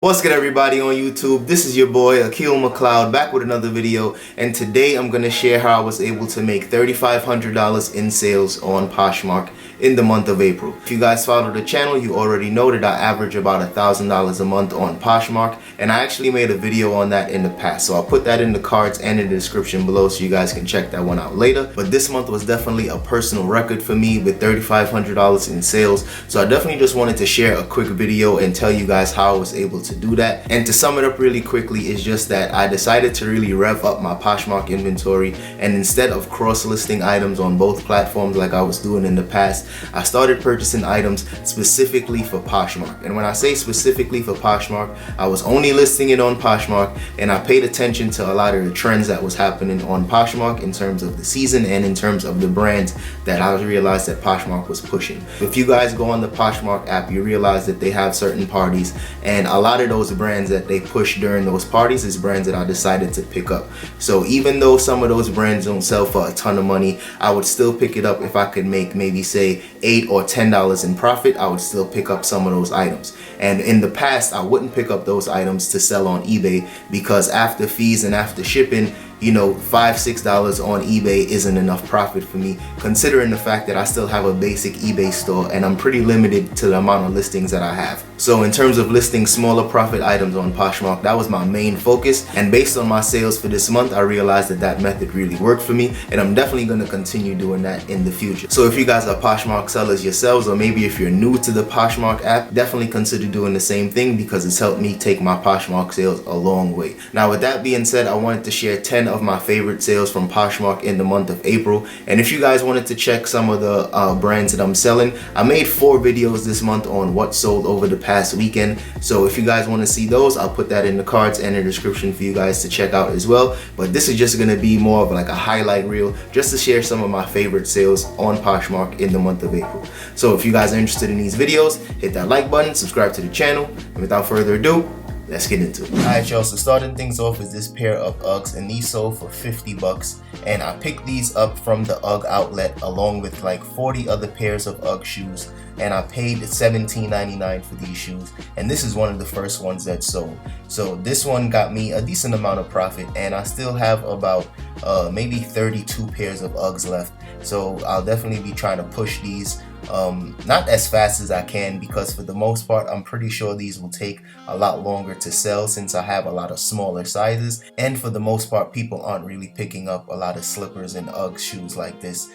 What's good, everybody on YouTube? This is your boy Akil McLeod back with another video, and today I'm going to share how I was able to make $3,500 in sales on Poshmark in the month of April. If you guys follow the channel, you already know that I average about $1,000 a month on Poshmark, and I actually made a video on that in the past, so I'll put that in the cards and in the description below so you guys can check that one out later. But this month was definitely a personal record for me with $3,500 in sales, so I definitely just wanted to share a quick video and tell you guys how I was able to do that. And to sum it up really quickly, is just that I decided to really rev up my Poshmark inventory, and instead of cross-listing items on both platforms like I was doing in the past, I started purchasing items specifically for Poshmark. And when I say specifically for Poshmark, I was only listing it on Poshmark, and I paid attention to a lot of the trends that was happening on Poshmark in terms of the season and in terms of the brands that I realized that Poshmark was pushing. If you guys go on the Poshmark app, you realize that they have certain parties, and a lot of those brands that they push during those parties is brands that I decided to pick up. So even though some of those brands don't sell for a ton of money, I would still pick it up. If I could make maybe say $8 or $10 in profit, I would still pick up some of those items. And in the past, I wouldn't pick up those items to sell on eBay, because after fees and after shipping, you know, $5-6 on eBay isn't enough profit for me, considering the fact that I still have a basic eBay store and I'm pretty limited to the amount of listings that I have. So in terms of listing smaller profit items on Poshmark, that was my main focus, and based on my sales for this month, I realized that that method really worked for me, and I'm definitely going to continue doing that in the future. So if you guys are Poshmark sellers yourselves, or maybe if you're new to the Poshmark app, definitely consider doing the same thing, because it's helped me take my Poshmark sales a long way. Now with that being said, I wanted to share 10 of my favorite sales from Poshmark in the month of April. And if you guys wanted to check some of the brands that I'm selling, I made 4 videos this month on what sold over the past weekend. So if you guys want to see those, I'll put that in the cards and the description for you guys to check out as well. But this is just going to be more of like a highlight reel, just to share some of my favorite sales on Poshmark in the month of April. So if you guys are interested in these videos, hit that like button, subscribe to the channel, and without further ado, let's get into it. Alright y'all, so starting things off is this pair of Uggs, and these sold for 50 bucks. And I picked these up from the Ugg outlet along with like 40 other pairs of Ugg shoes, and I paid $17.99 for these shoes, and this is one of the first ones that sold. So this one got me a decent amount of profit, and I still have about maybe 32 pairs of Uggs left. So I'll definitely be trying to push these not as fast as I can, because for the most part I'm pretty sure these will take a lot longer to sell, since I have a lot of smaller sizes, and for the most part people aren't really picking up a lot of slippers and Ugg shoes like this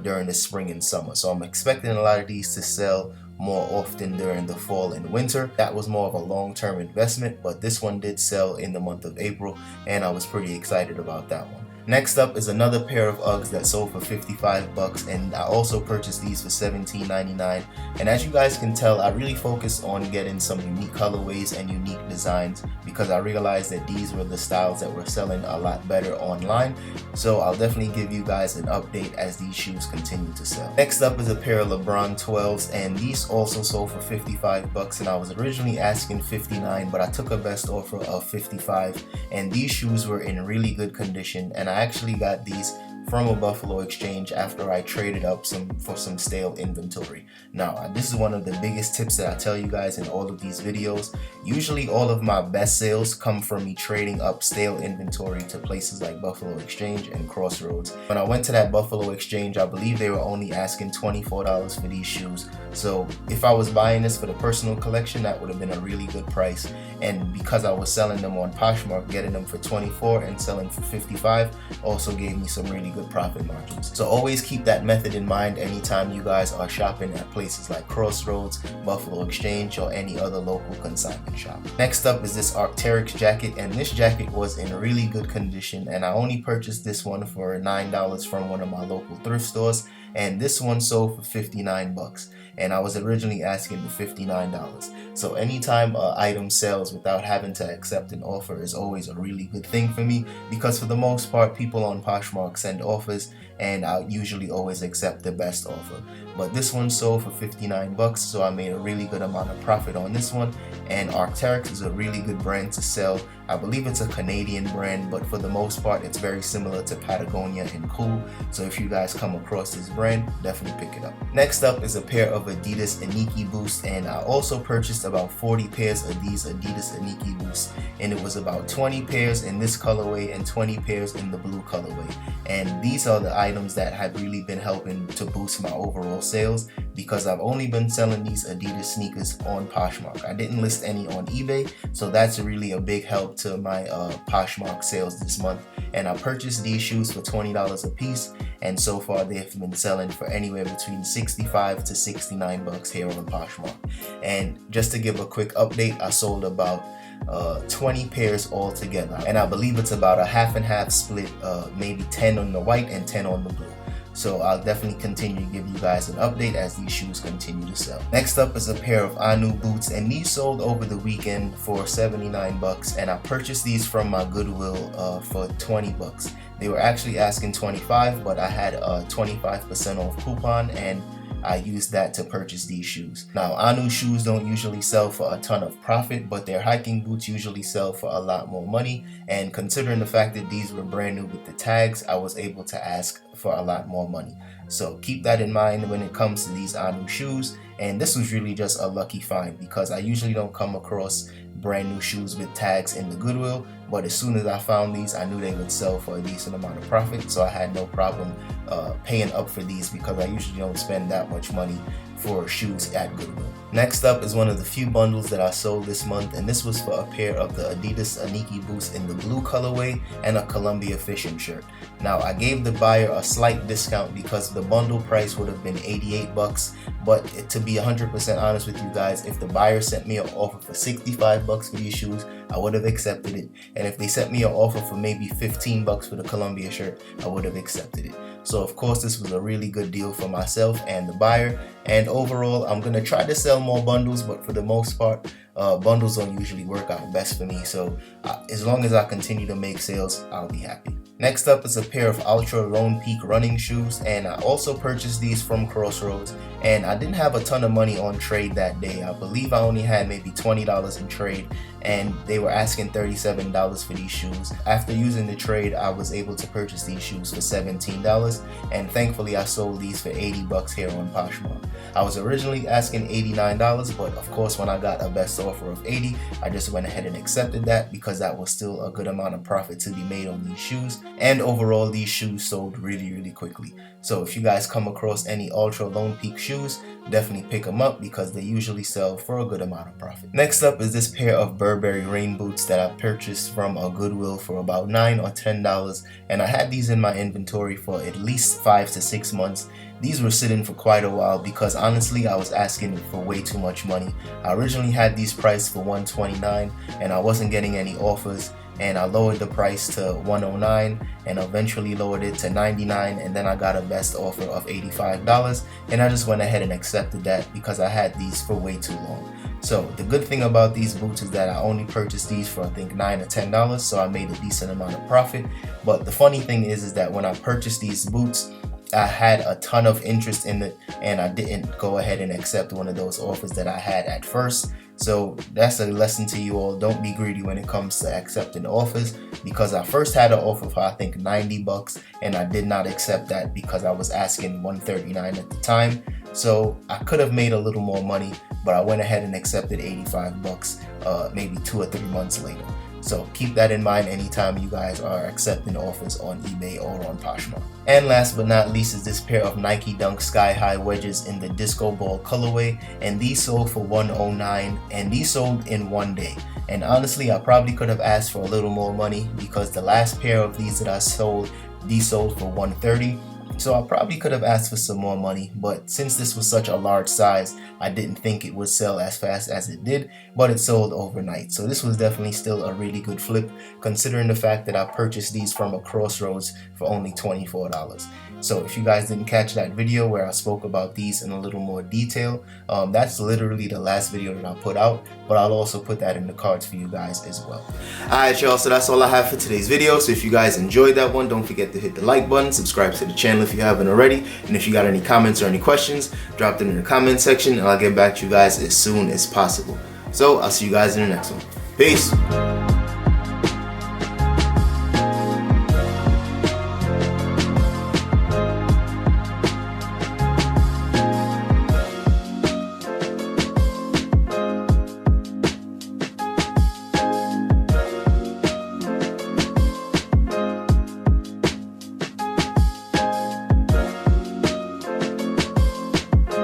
during the spring and summer. So I'm expecting a lot of these to sell more often during the fall and winter. That was more of a long-term investment, but this one did sell in the month of April, and I was pretty excited about that one. Next up is another pair of Uggs that sold for 55 bucks, and I also purchased these for $17.99. And as you guys can tell, I really focused on getting some unique colorways and unique designs, because I realized that these were the styles that were selling a lot better online. So I'll definitely give you guys an update as these shoes continue to sell. Next up is a pair of Lebron 12s, and these also sold for 55 bucks, and I was originally asking 59, but I took a best offer of 55, and these shoes were in really good condition, and I actually got these from a Buffalo exchange after I traded up for some stale inventory. Now, this is one of the biggest tips that I tell you guys in all of these videos. Usually all of my best sales come from me trading up stale inventory to places like Buffalo Exchange and Crossroads. When I went to that Buffalo Exchange, I believe they were only asking $24 for these shoes. So if I was buying this for the personal collection, that would have been a really good price. And because I was selling them on Poshmark, getting them for $24 and selling for $55 also gave me some really good profit margins. So always keep that method in mind anytime you guys are shopping at places like Crossroads, Buffalo Exchange, or any other local consignment shop. Next up is this Arc'teryx jacket, and this jacket was in really good condition, and I only purchased this one for $9 from one of my local thrift stores, and this one sold for 59 bucks, and I was originally asking for $59. So anytime an item sells without having to accept an offer is always a really good thing for me, because for the most part people on Poshmark send offers, and I usually always accept the best offer. But this one sold for 59 bucks, so I made a really good amount of profit on this one. And Arc'teryx is a really good brand to sell I believe it's a Canadian brand, but for the most part it's very similar to Patagonia and Cool. So if you guys come across this brand, definitely pick it up. Next up is a pair of Adidas Aniki Boosts, and I also purchased about 40 pairs of these Adidas Aniki Boosts, and it was about 20 pairs in this colorway and 20 pairs in the blue colorway. And these are the items that have really been helping to boost my overall sales, because I've only been selling these Adidas sneakers on Poshmark. I didn't list any on eBay, so that's really a big help to my Poshmark sales this month. And I purchased these shoes for $20 a piece, and so far they've been selling for anywhere between 65 to 69 bucks here on Poshmark. And just to give a quick update, I sold about 20 pairs altogether, and I believe it's about a half and half split, maybe 10 on the white and 10 on the blue. So I'll definitely continue to give you guys an update as these shoes continue to sell. Next up is a pair of Ahnu boots, and these sold over the weekend for 79 bucks, and I purchased these from my Goodwill for 20 bucks. They were actually asking 25, but I had a 25% off coupon, and I used that to purchase these shoes. Now, Ahnu shoes don't usually sell for a ton of profit, but their hiking boots usually sell for a lot more money. And considering the fact that these were brand new with the tags, I was able to ask for a lot more money. So keep that in mind when it comes to these Ahnu shoes. And this was really just a lucky find, because I usually don't come across brand new shoes with tags in the Goodwill, but as soon as I found these, I knew they would sell for a decent amount of profit, so I had no problem paying up for these, because I usually don't spend that much money for shoes at Goodwill. Next up is one of the few bundles that I sold this month, and this was for a pair of the Adidas Aniki Boosts in the blue colorway and a Columbia fishing shirt. Now, I gave the buyer a slight discount because the bundle price would have been 88 bucks, but to be 100% honest with you guys, if the buyer sent me an offer for 65 bucks for these shoes, I would have accepted it. And if they sent me an offer for maybe 15 bucks for the Columbia shirt, I would have accepted it. So of course this was a really good deal for myself and the buyer. And overall, I'm gonna try to sell more bundles, but for the most part, bundles don't usually work out best for me. So as long as I continue to make sales, I'll be happy. Next up is a pair of Ultra Lone Peak running shoes, and I also purchased these from Crossroads, and I didn't have a ton of money on trade that day. I believe I only had maybe $20 in trade, and they were asking $37 for these shoes. After using the trade, I was able to purchase these shoes for $17, and thankfully I sold these for 80 bucks here on Poshmark. I was originally asking $89, but of course when I got a best offer of 80, I just went ahead and accepted that, because that was still a good amount of profit to be made on these shoes. And overall, these shoes sold really quickly. So if you guys come across any Ultra Lone Peak shoes, definitely pick them up, because they usually sell for a good amount of profit. Next up is this pair of Burberry rain boots that I purchased from a Goodwill for about $9 or $10, and I had these in my inventory for at least 5 to 6 months. These were sitting for quite a while, because honestly I was asking for way too much money. I originally had these priced for $129, and I wasn't getting any offers, and I lowered the price to $109 and eventually lowered it to $99, and then I got a best offer of $85, and I just went ahead and accepted that because I had these for way too long. So the good thing about these boots is that I only purchased these for I think $9 or $10, so I made a decent amount of profit. But the funny thing is that when I purchased these boots, I had a ton of interest in it, and I didn't go ahead and accept one of those offers that I had at first. So that's a lesson to you all. Don't be greedy when it comes to accepting offers, because I first had an offer for I think 90 bucks, and I did not accept that because I was asking 139 at the time. So I could have made a little more money, but I went ahead and accepted 85 bucks maybe 2 or 3 months later. So keep that in mind anytime you guys are accepting offers on eBay or on Poshmark. And last but not least is this pair of Nike Dunk Sky High wedges in the Disco Ball colorway, and these sold for $109, and these sold in one day. And honestly, I probably could have asked for a little more money, because the last pair of these that I sold, these sold for $130. So I probably could have asked for some more money, but since this was such a large size, I didn't think it would sell as fast as it did, but it sold overnight. So this was definitely still a really good flip, considering the fact that I purchased these from a Crossroads for only $24. So if you guys didn't catch that video where I spoke about these in a little more detail, that's literally the last video that I put out, but I'll also put that in the cards for you guys as well. Alright y'all, so that's all I have for today's video. So if you guys enjoyed that one, don't forget to hit the like button, subscribe to the channel if you haven't already, and if you got any comments or any questions, drop them in the comment section and I'll get back to you guys as soon as possible. So I'll see you guys in the next one. Peace!